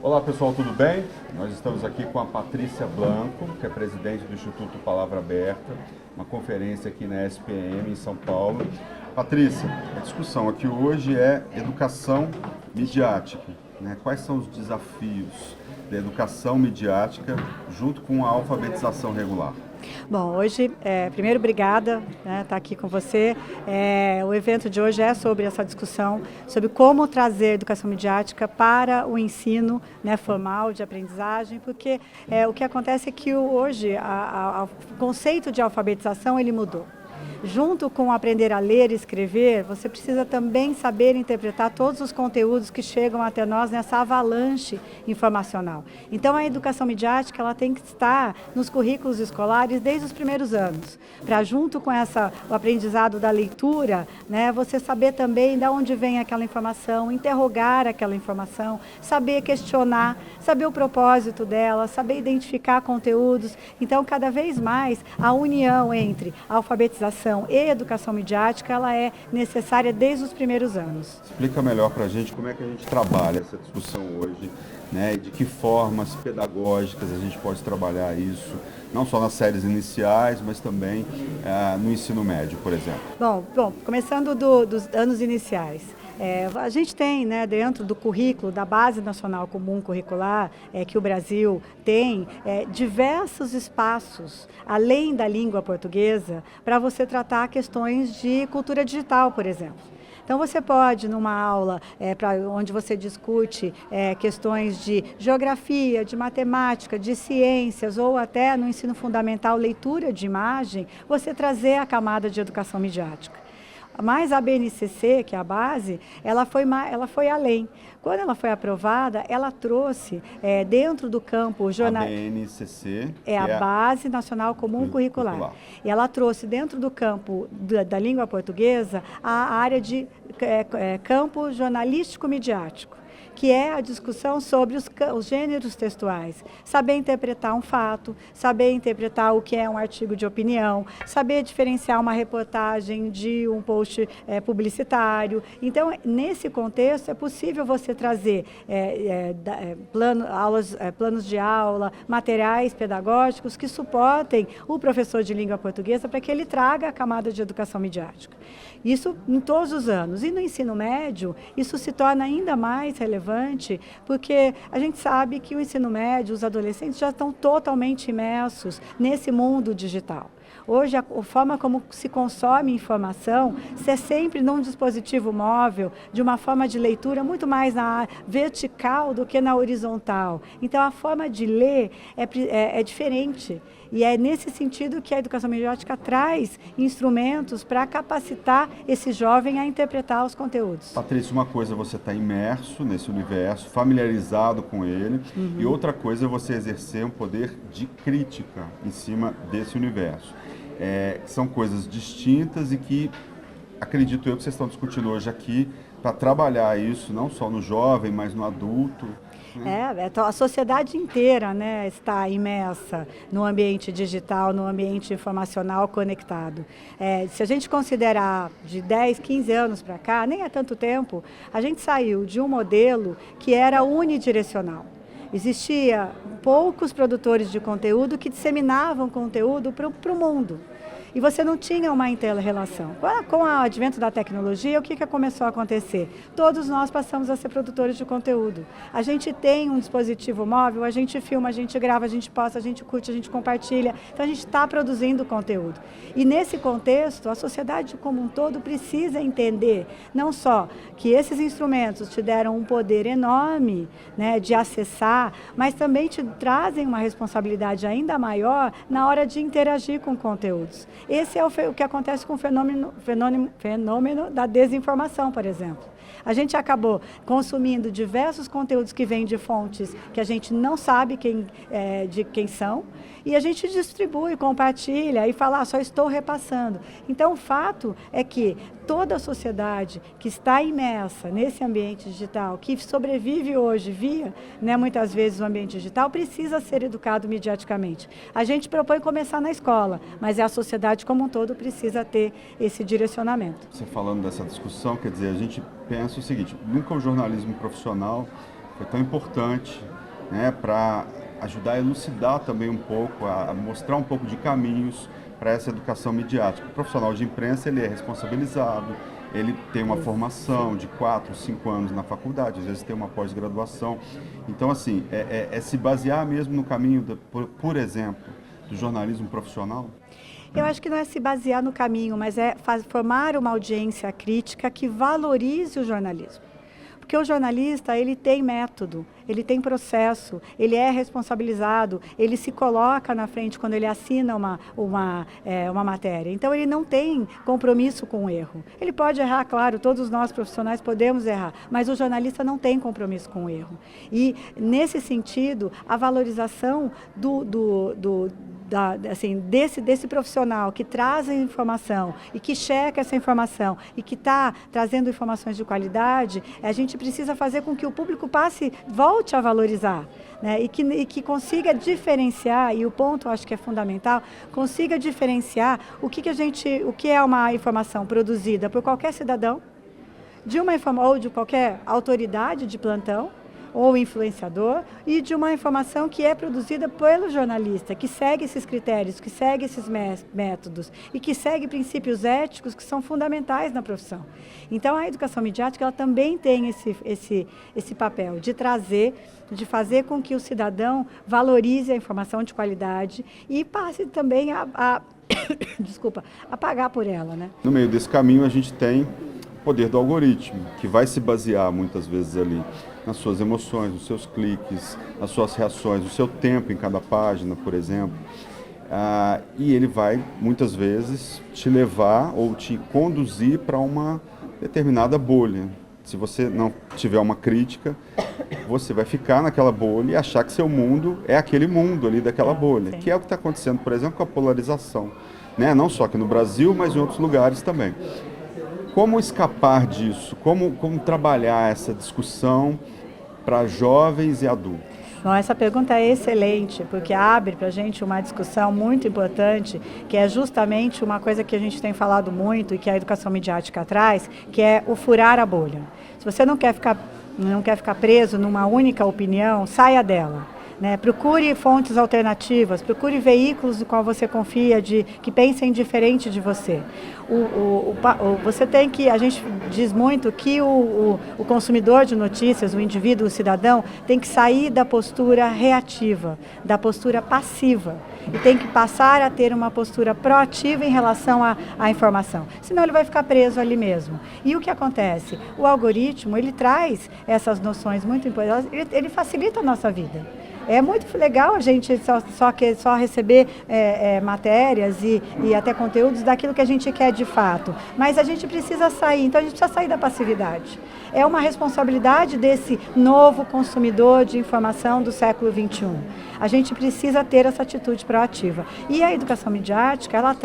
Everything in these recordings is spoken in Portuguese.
Olá pessoal, tudo bem? Nós estamos aqui com a Patrícia Blanco, que é presidente do Instituto Palavra Aberta, uma conferência aqui na SPM em São Paulo. Patrícia, a discussão aqui hoje é educação midiática, né? Quais são os desafios da educação midiática junto com a alfabetização regular? Bom, hoje, primeiro, obrigada, né, estar aqui com você. O evento de hoje é sobre essa discussão, sobre como trazer educação midiática para o ensino, né, formal de aprendizagem, porque o que acontece é que hoje o conceito de alfabetização ele mudou. Junto com aprender a ler e escrever, você precisa também saber interpretar todos os conteúdos que chegam até nós nessa avalanche informacional. Então, a educação midiática ela tem que estar nos currículos escolares desde os primeiros anos, para junto com o aprendizado da leitura, né, você saber também de onde vem aquela informação, interrogar aquela informação, saber questionar, saber o propósito dela, saber identificar conteúdos. Então, cada vez mais, a união entre a alfabetização e educação midiática, ela é necessária desde os primeiros anos. Explica melhor para a gente como é que a gente trabalha essa discussão hoje, né? E de que formas pedagógicas a gente pode trabalhar isso, não só nas séries iniciais, mas também no ensino médio, por exemplo. Bom, começando dos anos iniciais. A gente tem, né, dentro do currículo da Base Nacional Comum Curricular, que o Brasil tem, diversos espaços, além da língua portuguesa, para você tratar questões de cultura digital, por exemplo. Então, você pode, numa aula onde você discute questões de geografia, de matemática, de ciências, ou até no ensino fundamental, leitura de imagem, você trazer a camada de educação midiática. Mas a BNCC, que é a base, ela foi além. Quando ela foi aprovada, ela trouxe dentro do campo jornal. A BNCC é a Base Nacional Comum Curricular. E ela trouxe dentro do campo da língua portuguesa a área de campo jornalístico-midiático, que é a discussão sobre os gêneros textuais. Saber interpretar um fato, saber interpretar o que é um artigo de opinião, saber diferenciar uma reportagem de um post publicitário. Nesse contexto, é possível você trazer planos de aula, materiais pedagógicos que suportem o professor de língua portuguesa para que ele traga a camada de educação midiática. Isso em todos os anos. E no ensino médio, isso se torna ainda mais relevante, porque a gente sabe que o ensino médio, os adolescentes já estão totalmente imersos nesse mundo digital. Hoje, a forma como se consome informação é sempre num dispositivo móvel, de uma forma de leitura muito mais na vertical do que na horizontal. Então, a forma de ler é diferente. E é nesse sentido que a educação midiática traz instrumentos para capacitar esse jovem a interpretar os conteúdos. Patrícia, uma coisa é você estar imerso nesse universo, familiarizado com ele, e outra coisa é você exercer um poder de crítica em cima desse universo. São coisas distintas e que, acredito eu, que vocês estão discutindo hoje aqui para trabalhar isso, não só no jovem, mas no adulto. A sociedade inteira, né, está imersa no ambiente digital, no ambiente informacional conectado. Se a gente considerar de 10, 15 anos para cá, nem é tanto tempo, a gente saiu de um modelo que era unidirecional. Existia poucos produtores de conteúdo que disseminavam conteúdo para o mundo. E você não tinha uma inter-relação. Com o advento da tecnologia, o que começou a acontecer? Todos nós passamos a ser produtores de conteúdo. A gente tem um dispositivo móvel, a gente filma, a gente grava, a gente posta, a gente curte, a gente compartilha. Então, a gente está produzindo conteúdo. E nesse contexto, a sociedade como um todo precisa entender, não só que esses instrumentos te deram um poder enorme, né, de acessar, mas também te trazem uma responsabilidade ainda maior na hora de interagir com conteúdos. Esse é o que acontece com o fenômeno da desinformação, por exemplo. A gente acabou consumindo diversos conteúdos que vêm de fontes que a gente não sabe de quem são, e a gente distribui, compartilha e fala, só estou repassando. Então, o fato é que toda a sociedade que está imersa nesse ambiente digital, que sobrevive hoje via, né, muitas vezes, o ambiente digital, precisa ser educado mediaticamente. A gente propõe começar na escola, mas a sociedade como um todo precisa ter esse direcionamento. Você falando dessa discussão, quer dizer, a gente pensa o seguinte, nunca o jornalismo profissional foi tão importante, né, para ajudar a elucidar também um pouco, a mostrar um pouco de caminhos para essa educação midiática. O profissional de imprensa, ele é responsabilizado, ele tem uma formação de 4, 5 anos na faculdade, às vezes tem uma pós-graduação. Então, assim, é se basear mesmo no caminho, por exemplo, do jornalismo profissional? Eu acho que não é se basear no caminho, mas é formar uma audiência crítica que valorize o jornalismo. Porque o jornalista, ele tem método, ele tem processo, ele é responsabilizado, ele se coloca na frente quando ele assina uma matéria. Então, ele não tem compromisso com o erro. Ele pode errar, claro, todos nós profissionais podemos errar, mas o jornalista não tem compromisso com o erro. E, nesse sentido, a valorização desse profissional que traz a informação e que checa essa informação e que está trazendo informações de qualidade, a gente precisa fazer com que o público volte a valorizar, né? E que consiga diferenciar, e o ponto acho que é fundamental, consiga diferenciar o que é uma informação produzida por qualquer cidadão, ou de qualquer autoridade de plantão, ou influenciador, e de uma informação que é produzida pelo jornalista, que segue esses critérios, que segue esses métodos e que segue princípios éticos que são fundamentais na profissão. Então, a educação midiática, ela também tem esse papel de fazer com que o cidadão valorize a informação de qualidade e passe também a pagar por ela, né? No meio desse caminho, a gente tem o poder do algoritmo, que vai se basear muitas vezes ali nas suas emoções, nos seus cliques, nas suas reações, no seu tempo em cada página, por exemplo. E ele vai, muitas vezes, te levar ou te conduzir para uma determinada bolha. Se você não tiver uma crítica, você vai ficar naquela bolha e achar que seu mundo é aquele mundo ali daquela bolha, que é o que está acontecendo, por exemplo, com a polarização, né? Não só aqui no Brasil, mas em outros lugares também. Como escapar disso? Como trabalhar essa discussão para jovens e adultos? Bom, essa pergunta é excelente, porque abre para a gente uma discussão muito importante, que é justamente uma coisa que a gente tem falado muito e que a educação midiática traz, que é o furar a bolha. Se você não quer ficar preso numa única opinião, saia dela. Né? Procure fontes alternativas, procure veículos do qual você confia, que pensem diferente de você. A gente diz muito que o consumidor de notícias, o indivíduo, o cidadão, tem que sair da postura reativa, da postura passiva, e tem que passar a ter uma postura proativa em relação à informação. Senão ele vai ficar preso ali mesmo. E o que acontece? O algoritmo, ele traz essas noções muito importantes, ele facilita a nossa vida. É muito legal a gente só receber matérias e até conteúdos daquilo que a gente quer de fato. Mas a gente precisa sair, então a gente precisa sair da passividade. É uma responsabilidade desse novo consumidor de informação do século XXI. A gente precisa ter essa atitude proativa. E a educação midiática, ela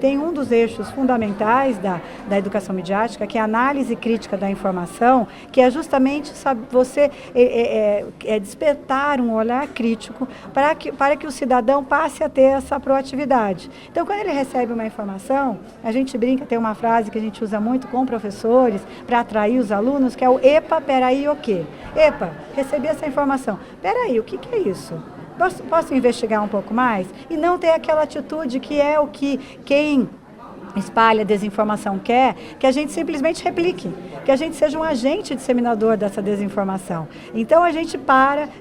tem um dos eixos fundamentais da educação midiática, que é a análise crítica da informação, que é justamente você despertar um olhar crítico para que o cidadão passe a ter essa proatividade. Então, quando ele recebe uma informação, a gente brinca, tem uma frase que a gente usa muito com professores para atrair os alunos, que é o epa, peraí, o quê? Epa, recebi essa informação. Peraí, o que é isso? Posso investigar um pouco mais? E não ter aquela atitude que é o que quem espalha desinformação quer, que a gente simplesmente replique, que a gente seja um agente disseminador dessa desinformação. Então a gente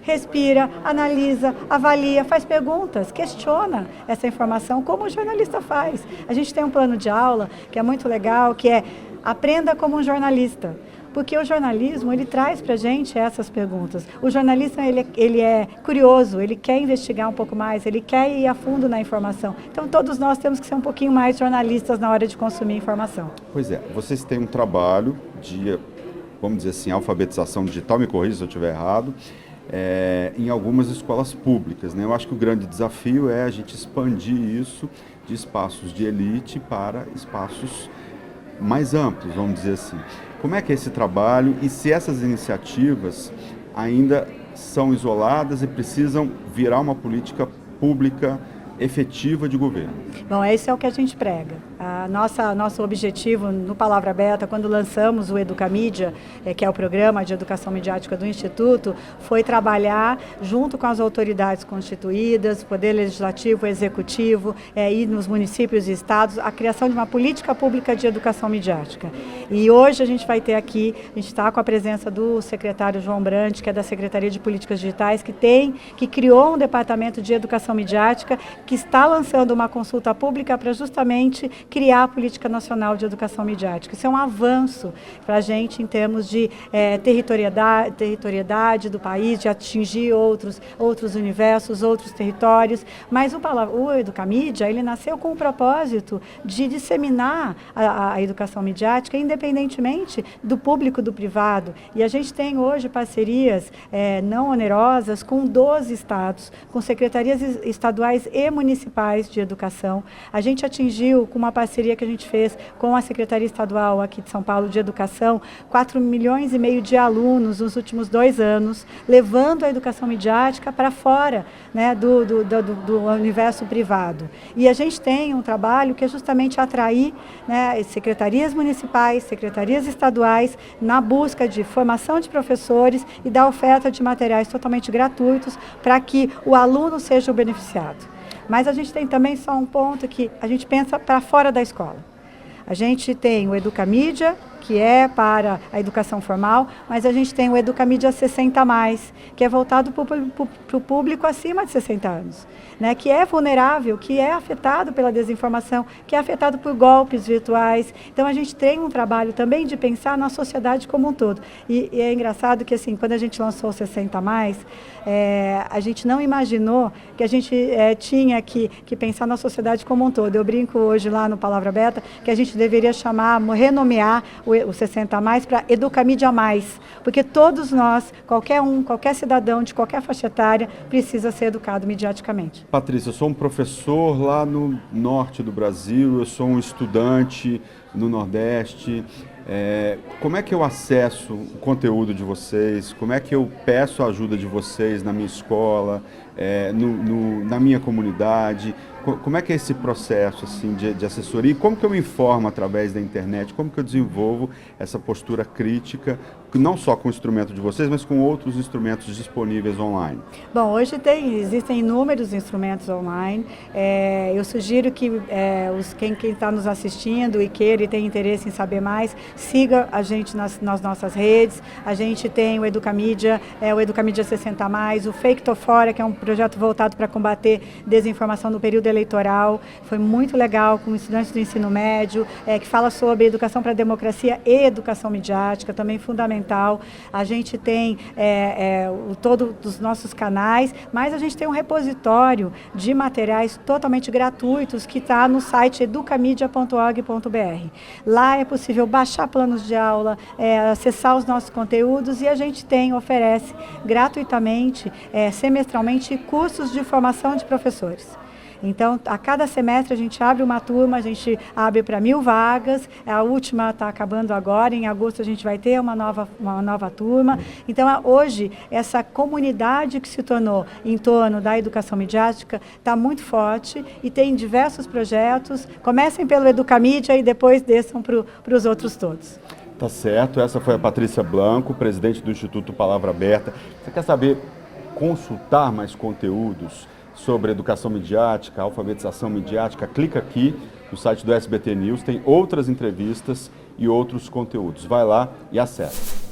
respira, analisa, avalia, faz perguntas, questiona essa informação, como o jornalista faz. A gente tem um plano de aula que é muito legal, que é aprenda como um jornalista. Porque o jornalismo, ele traz para a gente essas perguntas. O jornalista, ele é curioso, ele quer investigar um pouco mais, ele quer ir a fundo na informação. Então, todos nós temos que ser um pouquinho mais jornalistas na hora de consumir informação. Pois é, vocês têm um trabalho de, vamos dizer assim, alfabetização digital, me corrija se eu estiver errado, em algumas escolas públicas, né? Eu acho que o grande desafio é a gente expandir isso de espaços de elite para espaços mais amplos, vamos dizer assim. Como é que é esse trabalho e se essas iniciativas ainda são isoladas e precisam virar uma política pública efetiva de governo? Bom, esse é o que a gente prega. Nosso objetivo no Palavra Aberta, quando lançamos o Educamídia, que é o programa de educação midiática do Instituto, foi trabalhar junto com as autoridades constituídas, Poder Legislativo, Executivo, e nos municípios e estados, a criação de uma política pública de educação midiática. E hoje a gente vai ter aqui, a gente está com a presença do secretário João Brandt, que é da Secretaria de Políticas Digitais, que criou um departamento de educação midiática, que está lançando uma consulta pública para justamente criar a Política Nacional de Educação Midiática. Isso é um avanço para a gente em termos de territorialidade do país, de atingir outros universos, outros territórios, mas o Educamídia, ele nasceu com o propósito de disseminar a educação midiática independentemente do público e do privado. E a gente tem hoje parcerias não onerosas com 12 estados, com secretarias estaduais e municipais de educação. A gente atingiu, com uma parceria que a gente fez com a Secretaria Estadual aqui de São Paulo de Educação, 4,5 milhões de alunos nos últimos 2 anos, levando a educação midiática para fora, né, do universo privado. E a gente tem um trabalho que é justamente atrair, né, secretarias municipais, secretarias estaduais, na busca de formação de professores e da oferta de materiais totalmente gratuitos para que o aluno seja o beneficiado. Mas a gente tem também só um ponto que a gente pensa para fora da escola. A gente tem o Educamídia, que é para a educação formal, mas a gente tem o Educamídia 60+, que é voltado para o público acima de 60 anos, né, que é vulnerável, que é afetado pela desinformação, que é afetado por golpes virtuais. Então, a gente tem um trabalho também de pensar na sociedade como um todo. E é engraçado que, assim, quando a gente lançou o 60+, a gente não imaginou que a gente tinha que pensar na sociedade como um todo. Eu brinco hoje lá no Palavra Aberta que a gente deveria renomear o 60+, para Educamídia Mais, porque todos nós, qualquer cidadão de qualquer faixa etária, precisa ser educado midiaticamente. Patrícia, eu sou um professor lá no norte do Brasil, eu sou um estudante no Nordeste. Como é que eu acesso o conteúdo de vocês? Como é que eu peço a ajuda de vocês na minha escola, na minha comunidade? Como é que é esse processo assim, de assessoria? E como que eu me informo através da internet? Como que eu desenvolvo essa postura crítica, não só com o instrumento de vocês, mas com outros instrumentos disponíveis online? Bom, hoje existem inúmeros instrumentos online. Eu sugiro que quem está nos assistindo e queira e tem interesse em saber mais, siga a gente nas nossas redes. A gente tem o Educamídia, o Educamídia 60+, o Fake-Tofora, que é um projeto voltado para combater desinformação no período eleitoral. Foi muito legal, com estudantes do ensino médio, que fala sobre educação para a democracia e educação midiática, também fundamental. A gente tem todos os nossos canais, mas a gente tem um repositório de materiais totalmente gratuitos que está no site educamidia.org.br. Lá é possível baixar planos de aula, acessar os nossos conteúdos, e a gente oferece gratuitamente, semestralmente, cursos de formação de professores. Então, a cada semestre a gente abre uma turma, a gente abre para 1.000 vagas, a última está acabando agora, em agosto a gente vai ter uma nova turma. Então, hoje, essa comunidade que se tornou em torno da educação midiática está muito forte e tem diversos projetos. Comecem pelo Educamídia e depois desçam para os outros todos. Tá certo, essa foi a Patrícia Blanco, presidente do Instituto Palavra Aberta. Você quer saber, consultar mais conteúdos sobre educação midiática, alfabetização midiática? Clica aqui no site do SBT News, tem outras entrevistas e outros conteúdos. Vai lá e acessa.